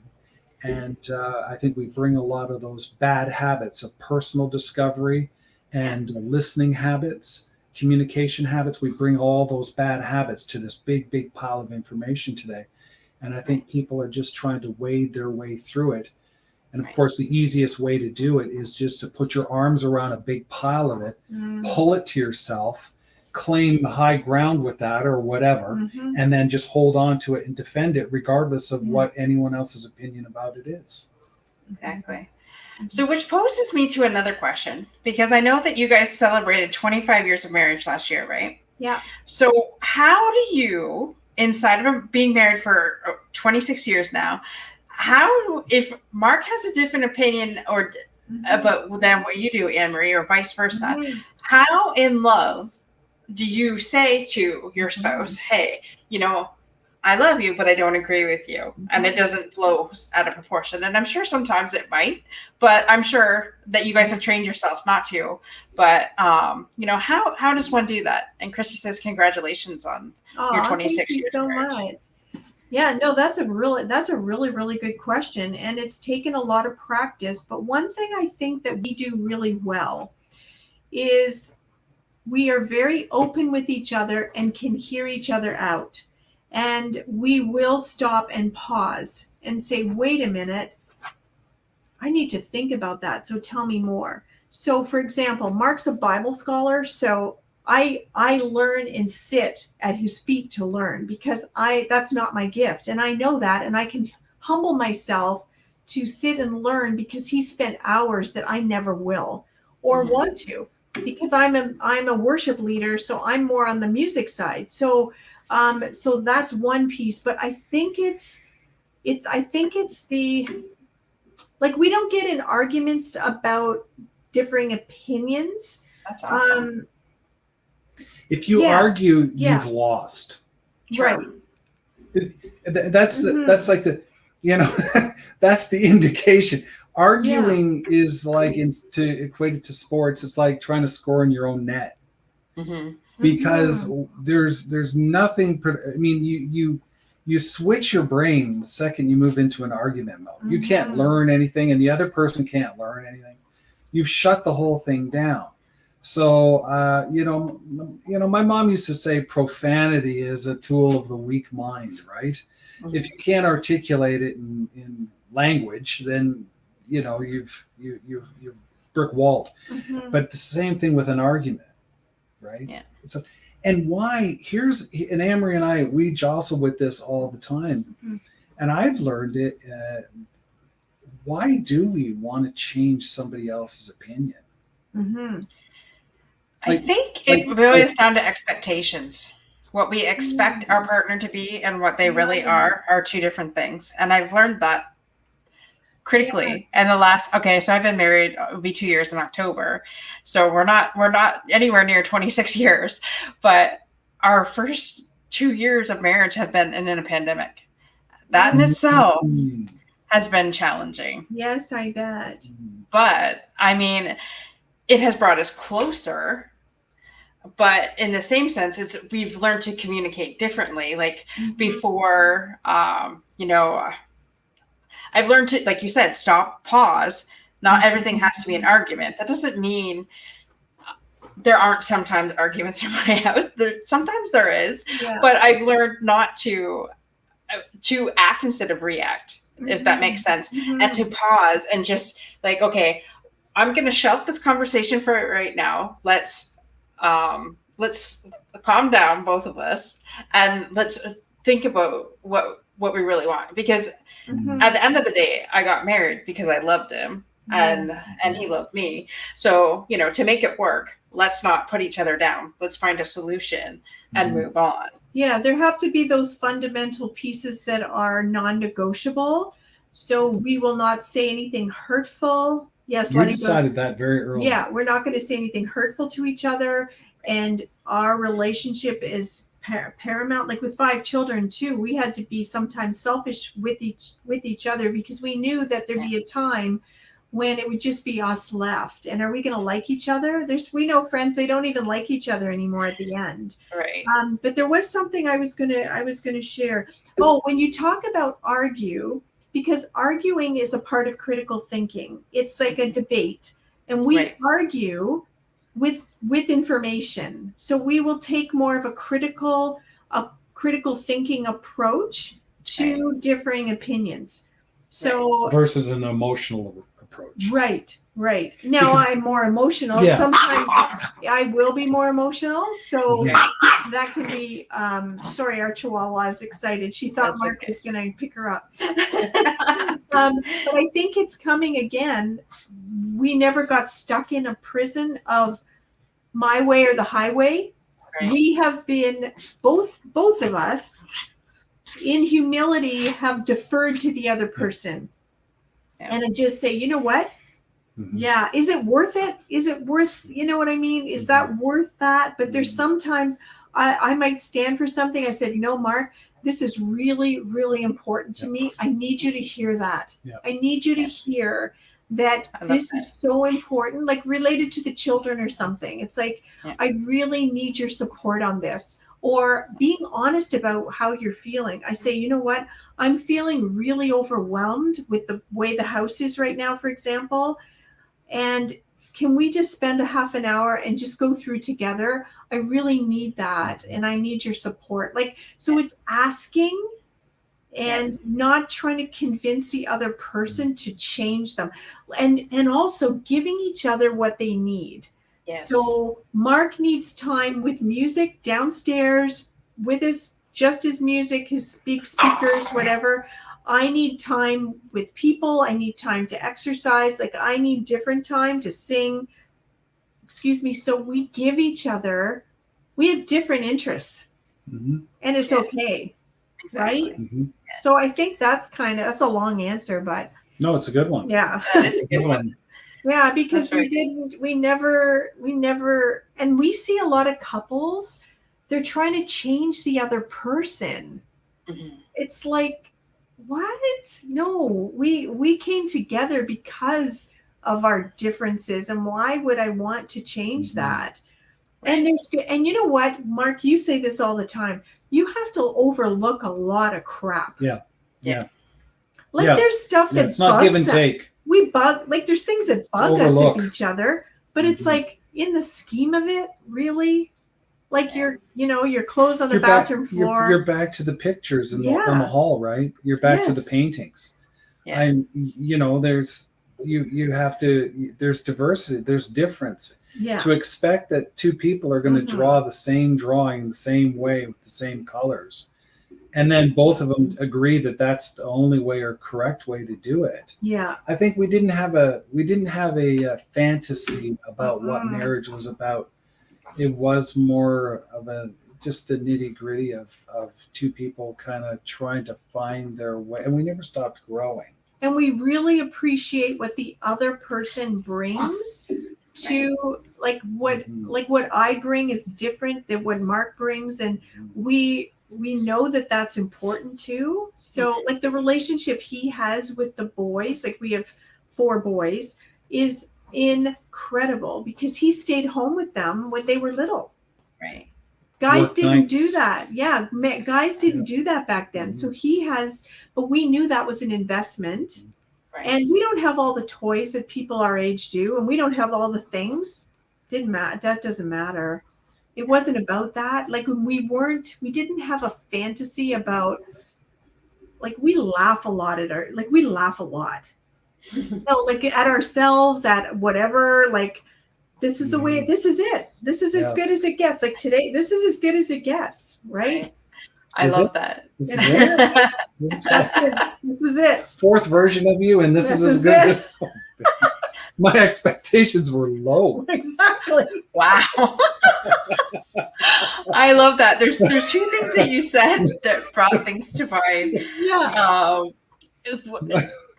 And I think we bring a lot of those bad habits of personal discovery and listening habits, communication habits. We bring all those bad habits to this big pile of information today. And I think people are just trying to wade their way through it. And of course, the easiest way to do it is just to put your arms around a big pile of it, pull it to yourself, claim the high ground with that or whatever, and then just hold on to it and defend it regardless of what anyone else's opinion about it is. Exactly. So which poses me to another question, because I know that you guys celebrated 25 years of marriage last year, right? Yeah. So how do you, inside of being married for 26 years now, if Mark has a different opinion or about than what you do, Anne-Marie, or vice versa, how in love do you say to your spouse, hey, I love you, but I don't agree with you, and it doesn't blow out of proportion? And I'm sure sometimes it might, but I'm sure that you guys have trained yourself not to. But how does one do that? And Christy says, congratulations on your 26 years. Thank you so much. Yeah, no, that's a really good question. And it's taken a lot of practice. But one thing I think that we do really well is we are very open with each other and can hear each other out. And we will stop and pause and say, wait a minute, I need to think about that. So tell me more. So for example, Mark's a Bible scholar. So I learn and sit at his feet to learn, because that's not my gift. And I know that, and I can humble myself to sit and learn, because he spent hours that I never will or want to, because I'm a worship leader. So I'm more on the music side. So that's one piece, but I think it's the, like, we don't get in arguments about differing opinions. That's awesome. If you argue, you've lost. Right. That's that's like the, that's the indication. Arguing is like, to equate it to sports, it's like trying to score in your own net. Because there's nothing. I mean, you switch your brain the second you move into an argument mode. You can't learn anything, and the other person can't learn anything. You've shut the whole thing down. So my mom used to say profanity is a tool of the weak mind, right? If you can't articulate it in language, then you've brick walled. But the same thing with an argument, right? Yeah. So, and why? And Anne-Marie and I, we jostle with this all the time, and I've learned it. Why do we want to change somebody else's opinion? I think it boils down to expectations. What we expect our partner to be and what they really are two different things. And I've learned that critically. And so I've been married, it'll be 2 years in October. So we're not anywhere near 26 years, but our first 2 years of marriage have been in a pandemic. That in itself has been challenging. Yes, I bet. But I mean, it has brought us closer, but in the same sense, we've learned to communicate differently. Like before, I've learned to, like you said, stop, pause. Not everything has to be an argument. That doesn't mean there aren't sometimes arguments in my house. Sometimes there is, Yeah. but I've learned not to act instead of react, if that makes sense, and to pause and just like, okay, I'm going to shelf this conversation for right now. Let's calm down, both of us, and let's think about what we really want. Because at the end of the day, I got married because I loved him, and he loved me. So, you know, to make it work, let's not put each other down. Let's find a solution and move on. Yeah, there have to be those fundamental pieces that are non-negotiable. So we will not say anything hurtful. Yes, You decided that very early. Yeah, we're not going to say anything hurtful to each other, and our relationship is paramount. Like with 5 children too, we had to be sometimes selfish with each other, because we knew that there'd be a time when it would just be us left. And are we going to like each other? We know friends, they don't even like each other anymore at the end. Right. But there was something I was going to share. Oh, when you talk about argue, because arguing is a part of critical thinking. It's like a debate, and we argue with information. So we will take more of a critical thinking approach to differing opinions. So versus an emotional approach. Right. Now I'm more emotional. Yeah. Sometimes I will be more emotional. So that can be, sorry, our Chihuahua is excited. She thought Mark was going to pick her up. But I think it's coming again. We never got stuck in a prison of my way or the highway. Right. We have been, both of us, in humility, have deferred to the other person. Yeah. And I just say, you know what? Yeah. Is it worth it? Is it worth, you know what I mean? Is that worth that? But there's sometimes I might stand for something. I said, you know, Mark, this is really, really important to me. I need you to hear that. I need you to hear that this is so important, like related to the children or something. It's like, I really need your support on this. Or being honest about how you're feeling. I say, you know what? I'm feeling really overwhelmed with the way the house is right now, for example. And can we just spend a half an hour and just go through together? I really need that. And I need your support. Like, so it's asking and not trying to convince the other person to change them. And also giving each other what they need. Yes. So Mark needs time with music downstairs with his music, his speakers, whatever. I need time with people. I need time to exercise. Like I need different time to sing. So we give each other, we have different interests and it's okay. Exactly. Right? Mm-hmm. So I think that's a long answer, but. No, it's a good one. Yeah. It's a good one. Yeah, because we never, and we see a lot of couples, they're trying to change the other person. Mm-hmm. It's like, what? No, we came together because of our differences. And why would I want to change that? Right. And you know what, Mark, you say this all the time. You have to overlook a lot of crap. Yeah. There's stuff that it's not give and take. There's things that bug us of each other, but it's like in the scheme of it, really, like your clothes on the bathroom floor. You're back to the pictures in the hall, right? You're back to the paintings. Yeah. There's there's diversity, there's difference. Yeah. To expect that 2 people are going to draw the same drawing the same way with the same colors. And then both of them agree that that's the only way or correct way to do it. Yeah. I think we didn't have a fantasy about what marriage was about. It was more of just the nitty gritty of 2 people kind of trying to find their way. And we never stopped growing. And we really appreciate what the other person brings to like what I bring is different than what Mark brings. And we know that that's important too. So like the relationship he has with the boys, like we have 4 boys, is incredible because he stayed home with them when they were little. Right. Guys Work didn't do nights. that. Yeah, guys didn't do that back then. So he has, but we knew that was an investment. Right. And we don't have all the toys that people our age do, and we don't have all the things. Didn't matter. That doesn't matter. It wasn't about that. Like when we didn't have a fantasy about, like we laugh a lot we laugh a lot. No, like at ourselves, at whatever, like this is the way, this is it. This is as good as it gets. Like today, this is as good as it gets, right? I Is love it? that. This is it. That's it. This is it. Fourth version of you, and this is as good as my expectations were low. Exactly. Wow. I love that. There's two things that you said that brought things to mind. Yeah.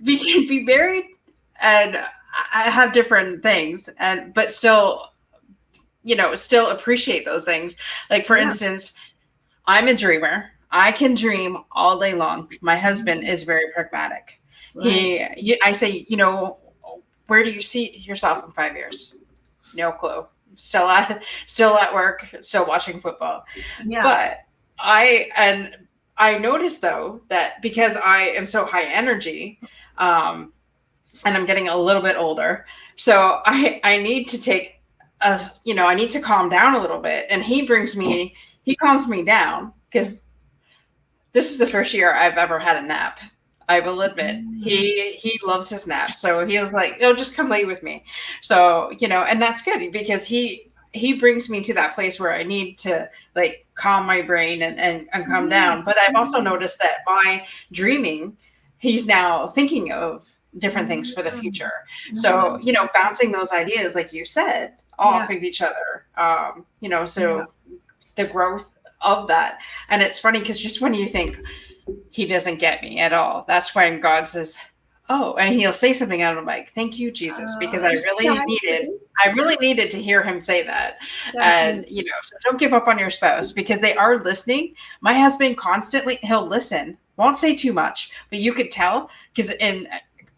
We can be married and I have different things, but still, still appreciate those things. Like for instance, I'm a dreamer. I can dream all day long. My husband is very pragmatic. Right. I say, where do you see yourself in 5 years? No clue. Still at work, still watching football. Yeah. But I noticed though that because I am so high energy, and I'm getting a little bit older, so I need to take I need to calm down a little bit, and he calms me down, because this is the first year I've ever had a nap. I will admit, he loves his nap. So he was like, "Oh, just come lay with me." So, and that's good, because he brings me to that place where I need to like calm my brain and calm down. But I've also noticed that by dreaming, he's now thinking of different things for the future. So, bouncing those ideas, like you said, off of each other, so the growth of that. And it's funny because just when you think he doesn't get me at all, that's when God says, "Oh," and he'll say something, and I'm like, "Thank you, Jesus," because I really needed to hear him say that. And so don't give up on your spouse, because they are listening. My husband constantly, he'll listen, won't say too much, but you could tell, because in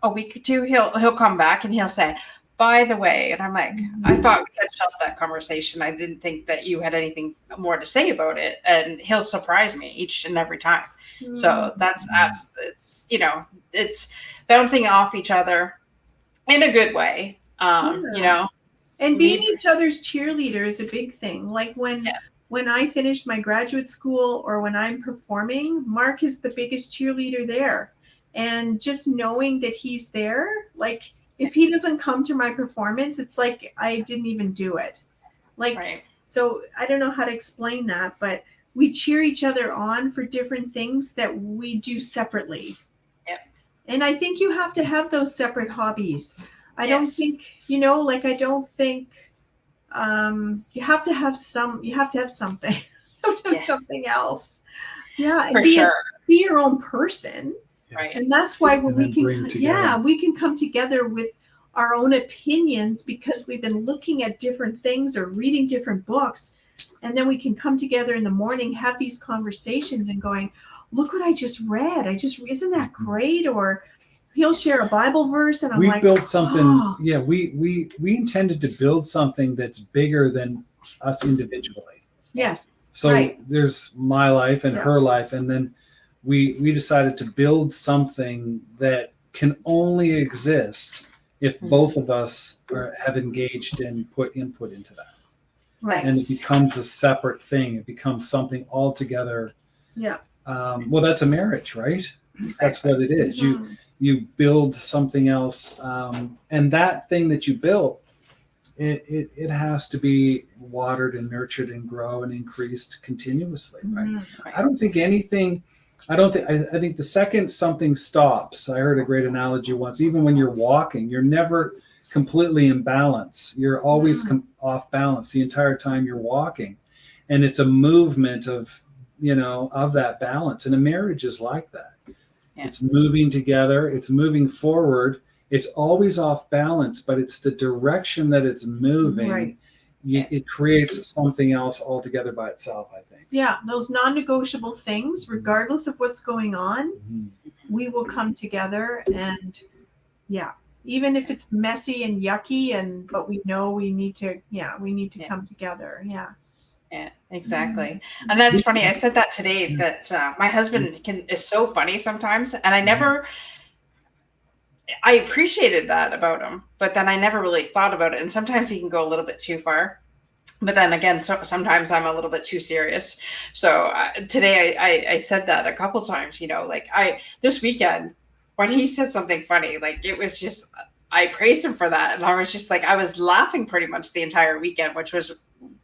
a week or two he'll come back and he'll say, "By the way," and I'm like, "I thought we had shelved that conversation. I didn't think that you had anything more to say about it." And he'll surprise me each and every time. So that's it's bouncing off each other in a good way, and being each other's cheerleader is a big thing. Like when I finished my graduate school, or when I'm performing, Mark is the biggest cheerleader there, and just knowing that he's there, like if he doesn't come to my performance, it's like I didn't even do it. Like, so I don't know how to explain that, but we cheer each other on for different things that we do separately. Yep. And I think you have to have those separate hobbies. I don't think, I don't think you have to have something. You have to have something else. Yeah. And be your own person. Right. And that's why when we can come together with our own opinions, because we've been looking at different things or reading different books. And then we can come together in the morning, have these conversations and going, "Look what I just read. Isn't that great?" Or he'll share a Bible verse, and we built something. Yeah, we intended to build something that's bigger than us individually. Yes. So there's my life and her life, and then we decided to build something that can only exist if both of us have engaged and put input into that. Right. And it becomes a separate thing. It becomes something altogether. Yeah. Well, that's a marriage, right? That's what it is. You build something else, and that thing that you built, it has to be watered and nurtured and grow and increased continuously, right? I think the second something stops, I heard a great analogy once, even when you're walking, you're never completely in balance. You're always off balance the entire time you're walking. And it's a movement of that balance. And a marriage is like that. Yeah. It's moving together. It's moving forward. It's always off balance, but it's the direction that it's moving. Right. It creates something else altogether by itself, I think. Yeah. Those non-negotiable things, regardless of what's going on, we will come together and even if it's messy and yucky, but we know we need to come together. Yeah. Yeah, exactly. And that's funny. I said that today that my husband is so funny sometimes, and I appreciated that about him, but then I never really thought about it. And sometimes he can go a little bit too far. But then again, sometimes I'm a little bit too serious. So today I said that a couple times, like this weekend when he said something funny, like it was just, I praised him for that. And I was just like, I was laughing pretty much the entire weekend, which was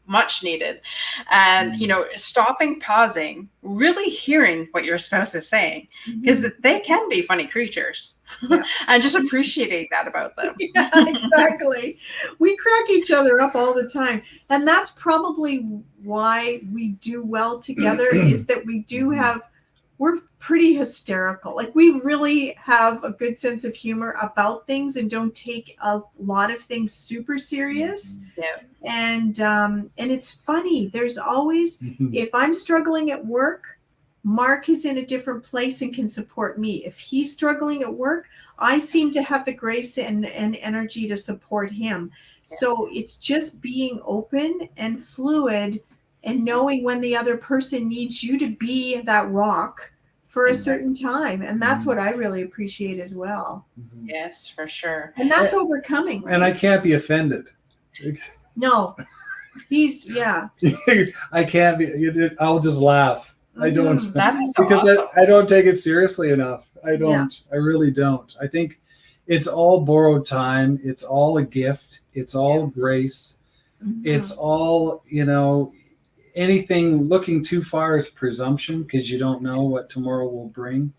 much needed. And, stopping, pausing, really hearing what your spouse is saying, because they can be funny creatures. Yeah. And just appreciating that about them. Yeah, exactly. We crack each other up all the time. And that's probably why we do well together is that we're pretty hysterical. Like we really have a good sense of humor about things and don't take a lot of things super serious. Yeah. And it's funny. There's always, if I'm struggling at work, Mark is in a different place and can support me. If he's struggling at work, I seem to have the grace and energy to support him. Yeah. So it's just being open and fluid and knowing when the other person needs you to be that rock for a certain time. And that's what I really appreciate as well. Yes, for sure. And that's overcoming. Right? And I can't be offended. No, yeah. I can't be, I'll just laugh. I don't, that's so because awesome. I don't take it seriously enough. I don't. Yeah. I really don't. I think it's all borrowed time. It's all a gift. It's all grace. It's all, anything looking too far is presumption because you don't know what tomorrow will bring.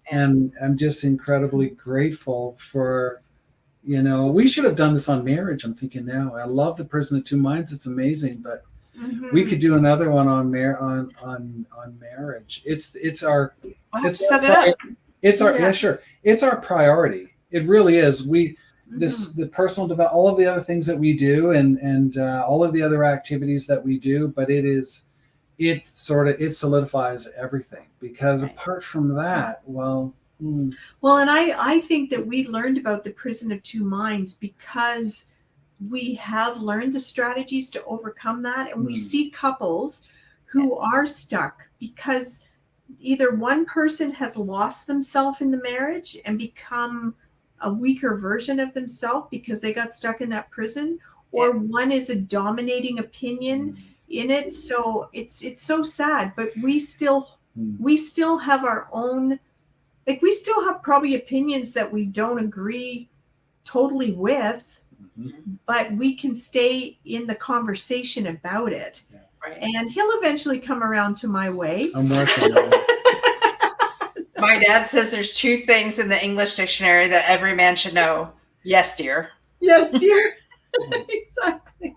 And I'm just incredibly grateful for, we should have done this on marriage. I'm thinking now. I love The Prison of Two Minds. It's amazing, but we could do another one on marriage. It's our priority. It really is. The personal development, all of the other things that we do, and all of the other activities that we do, but it solidifies everything because apart from that, well, and I think that we learned about The Prison of Two Minds because we have learned the strategies to overcome that. And we see couples who are stuck because either one person has lost themselves in the marriage and become a weaker version of themselves because they got stuck in that prison, or one is a dominating opinion in it. So it's so sad, but we still have our own, like we still have probably opinions that we don't agree totally with, but we can stay in the conversation about it. Yeah. Right. And he'll eventually come around to my way. I'm working on it. My dad says there's 2 things in the English dictionary that every man should know. Yes, dear. Yes, dear. Exactly.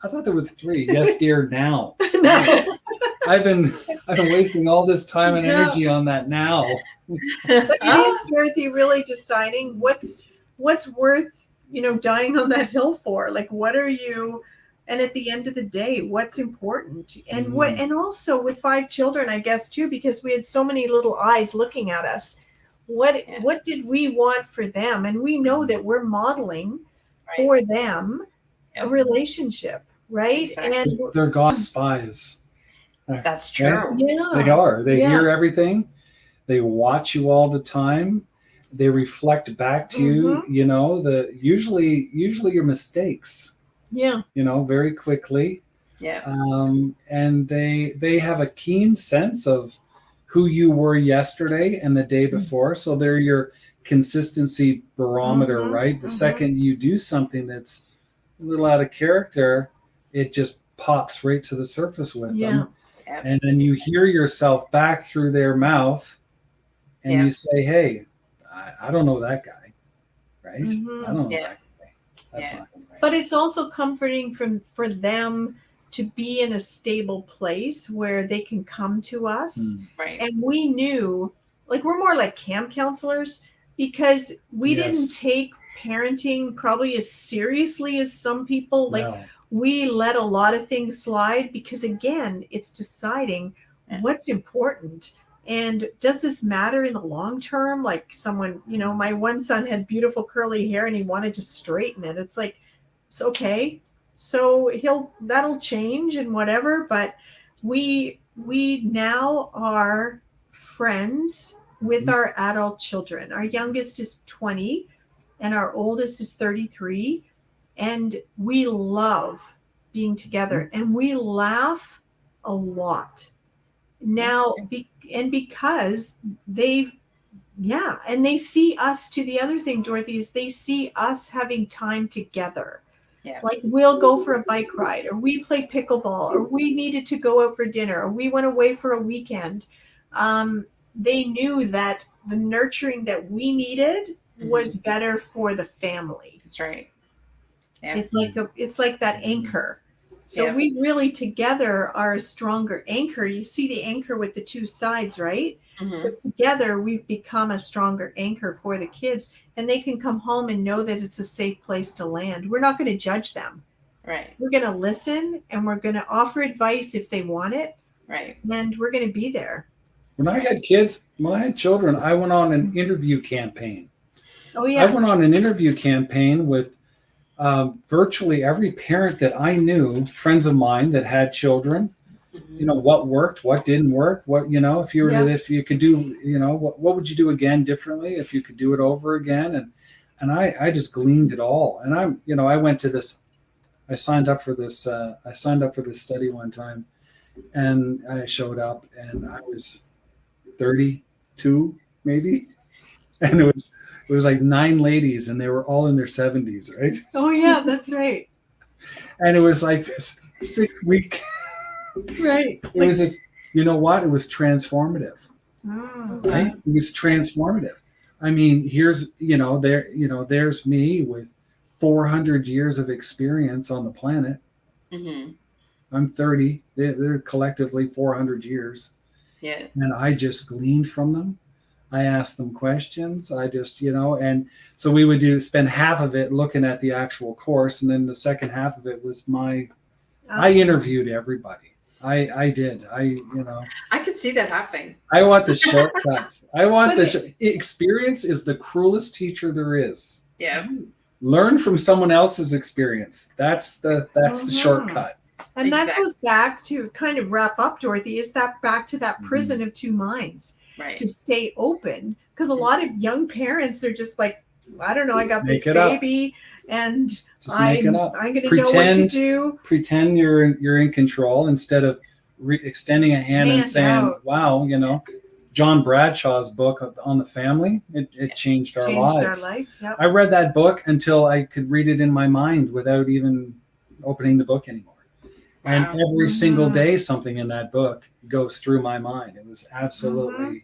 I thought there was 3. Yes, dear. Now. No. I've been wasting all this time and energy on that now. But it is, Dorothy, really deciding what's worth, dying on that hill for. Like, what are you, and at the end of the day, what's important? And and also with 5 children, I guess too, because we had so many little eyes looking at us. What did we want for them? And we know that we're modeling for them a relationship, right? Exactly. And they're God's spies. That's true. Yeah. They are. They hear everything. They watch you all the time. They reflect back to you, usually your mistakes. Yeah. Very quickly. Yeah. And they have a keen sense of who you were yesterday and the day before. So they're your consistency barometer, right? The second you do something that's a little out of character, it just pops right to the surface with them. Yeah. And then you hear yourself back through their mouth and you say, hey, I don't know that guy, right? I don't know that guy. That's not right. But it's also comforting for them to be in a stable place where they can come to us. Right. And we knew, like, we're more like camp counselors because we didn't take parenting probably as seriously as some people. Like, we let a lot of things slide because, again, it's deciding what's important. And does this matter in the long term? Like someone, my one son had beautiful curly hair and he wanted to straighten it. It's like, it's okay. So that'll change and whatever, but we now are friends with our adult children. Our youngest is 20 and our oldest is 33, and we love being together and we laugh a lot now, because and they see us. To the other thing, Dorothy, is they see us having time together. Yeah. Like we'll go for a bike ride, or we play pickleball, or we needed to go out for dinner, or we went away for a weekend. They knew that the nurturing that we needed was better for the family. That's right. Yeah. It's like that anchor. So we really together are a stronger anchor. You see the anchor with the two sides, right? So together we've become a stronger anchor for the kids, and they can come home and know that it's a safe place to land. We're not going to judge them. Right. We're going to listen, and we're going to offer advice if they want it. Right. And we're going to be there. When I had children, I went on an interview campaign. Oh, yeah. I went on an interview campaign with virtually every parent that I knew, friends of mine that had children. You know, what worked, what didn't work, what, you know, if you could do, you know, what would you do again differently if you could do it over again? And I just gleaned it all. And I signed up for this study one time, and I showed up and I was 32 maybe. And it was like 9 ladies and they were all in their 70s, right? Oh yeah, that's right. And it was like this 6-week. Right. It was just, you know what? It was transformative. Oh, Right? It was transformative. I mean, there's me with 400 years of experience on the planet. I'm 30. They're collectively 400 years. Yeah. And I just gleaned from them. I asked them questions. I just, and so we would spend half of it looking at the actual course. And then the second half of it was I interviewed everybody. I did. I could see that happening. I want the shortcuts. Experience is the cruelest teacher there is. Yeah. Learn from someone else's experience. That's the shortcut. And that goes back to kind of wrap up, Dorothy, is that back to that prison of two minds, right? To stay open. Because a lot of young parents are just like, I don't know, I got this baby and I'm going to know what to do. Pretend you're in control instead of extending a hand and saying, out. Wow, John Bradshaw's book on the family, it changed our lives. Yep. I read that book until I could read it in my mind without even opening the book anymore. Wow. And every single day, something in that book goes through my mind. It was absolutely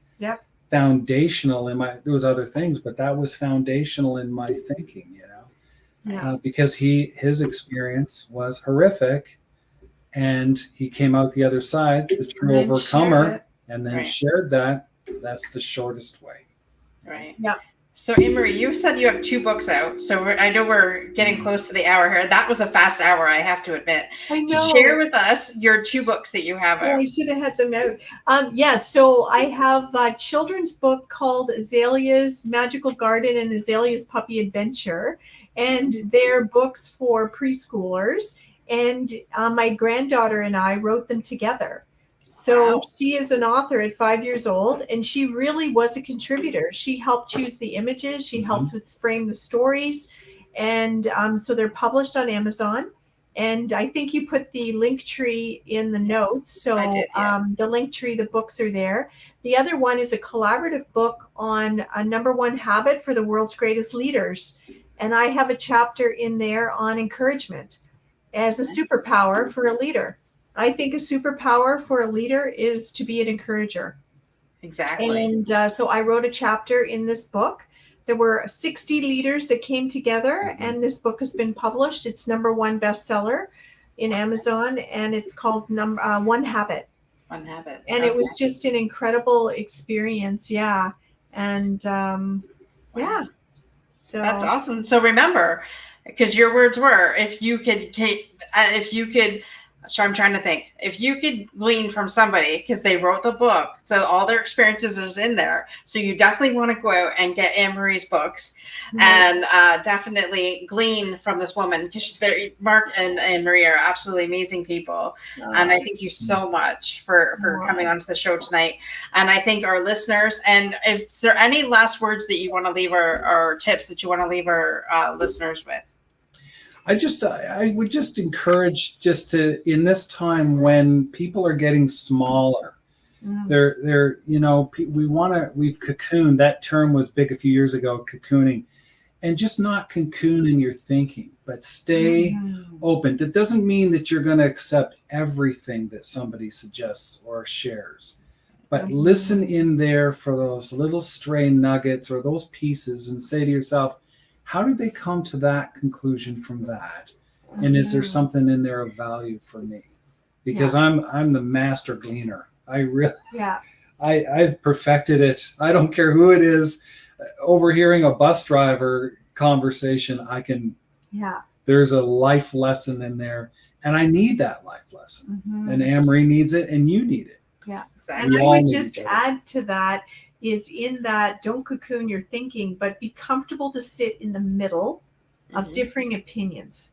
foundational in there was other things, but that was foundational in my thinking, because his experience was horrific and he came out the other side, the true overcomer, and then shared that. That's the shortest way. Right. Yeah. So, Anne-Marie, you said you have 2 books out. So I know we're getting close to the hour here. That was a fast hour, I have to admit. I know. Share with us your 2 books that you have out. I should have had them out. So I have a children's book called Azalea's Magical Garden and Azalea's Puppy Adventure. And they're books for preschoolers. And my granddaughter and I wrote them together. So she is an author at 5 years old, and she really was a contributor. She helped choose the images. She helped frame the stories. And so they're published on Amazon. And I think you put the link tree in the notes. So I did, the link tree, the books are there. The other one is a collaborative book on a #1 habit for the world's greatest leaders. And I have a chapter in there on encouragement as a superpower for a leader. I think a superpower for a leader is to be an encourager. Exactly. And so I wrote a chapter in this book. There were 60 leaders that came together, and this book has been published. It's #1 bestseller in Amazon, and it's called One Habit. One Habit. And it was just an incredible experience. Yeah. And yeah. So that's awesome. So remember, because your words were, if you could So I'm trying to think if you could glean from somebody because they wrote the book, so all their experiences is in there. So you definitely want to go out and get Anne-Marie's books, and definitely glean from this woman because Marc and Anne-Marie are absolutely amazing people. And I thank you so much for coming onto the show tonight. And I thank our listeners. And if there any last words that you want to leave or tips that you want to leave our listeners with. I would just encourage just to, in this time when people are getting smaller, they're we've cocooned. That term was big a few years ago, cocooning, and just not cocoon in your thinking, but stay open. That doesn't mean that you're going to accept everything that somebody suggests or shares, but listen in there for those little stray nuggets or those pieces and say to yourself, how did they come to that conclusion from that? And is there something in there of value for me? Because I'm the master gleaner. I really, I've perfected it. I don't care who it is. Overhearing a bus driver conversation, I can, there's a life lesson in there. And I need that life lesson. And Anne-Marie needs it and you need it. Yeah. And I would just add to that is in that don't cocoon your thinking, but be comfortable to sit in the middle of differing opinions.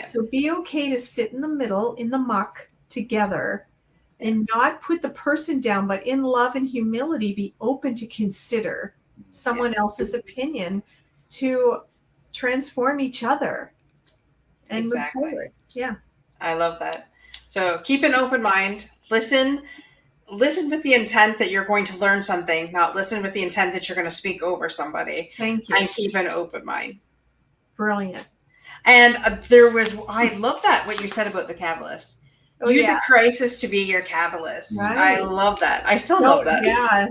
So be okay to sit in the middle, in the muck together and not put the person down, but in love and humility, be open to consider someone else's opinion to transform each other and move forward. Yeah. I love that. So keep an open mind, listen with the intent that you're going to learn something, not listen with the intent that you're going to speak over somebody. Thank you. And keep an open mind. Brilliant. And I love that, what you said about the catalyst. Use a crisis to be your catalyst. Right. I love that. I still love that. Yeah.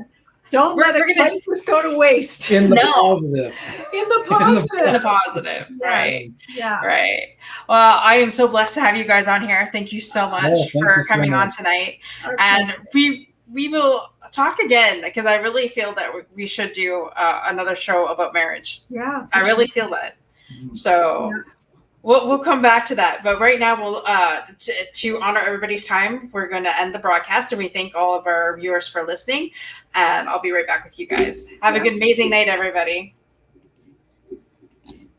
Don't let a crisis go to waste. In the positive. In the positive. In the positive. Yes. Right. Yeah. Right. Well, I am so blessed to have you guys on here. Thank you so much for coming on tonight. And we will talk again because I really feel that we should do another show about marriage. Yeah. I really feel that. So we'll come back to that. But right now, we'll to honor everybody's time, we're going to end the broadcast. And we thank all of our viewers for listening. And I'll be right back with you guys. Have a good, amazing night, everybody.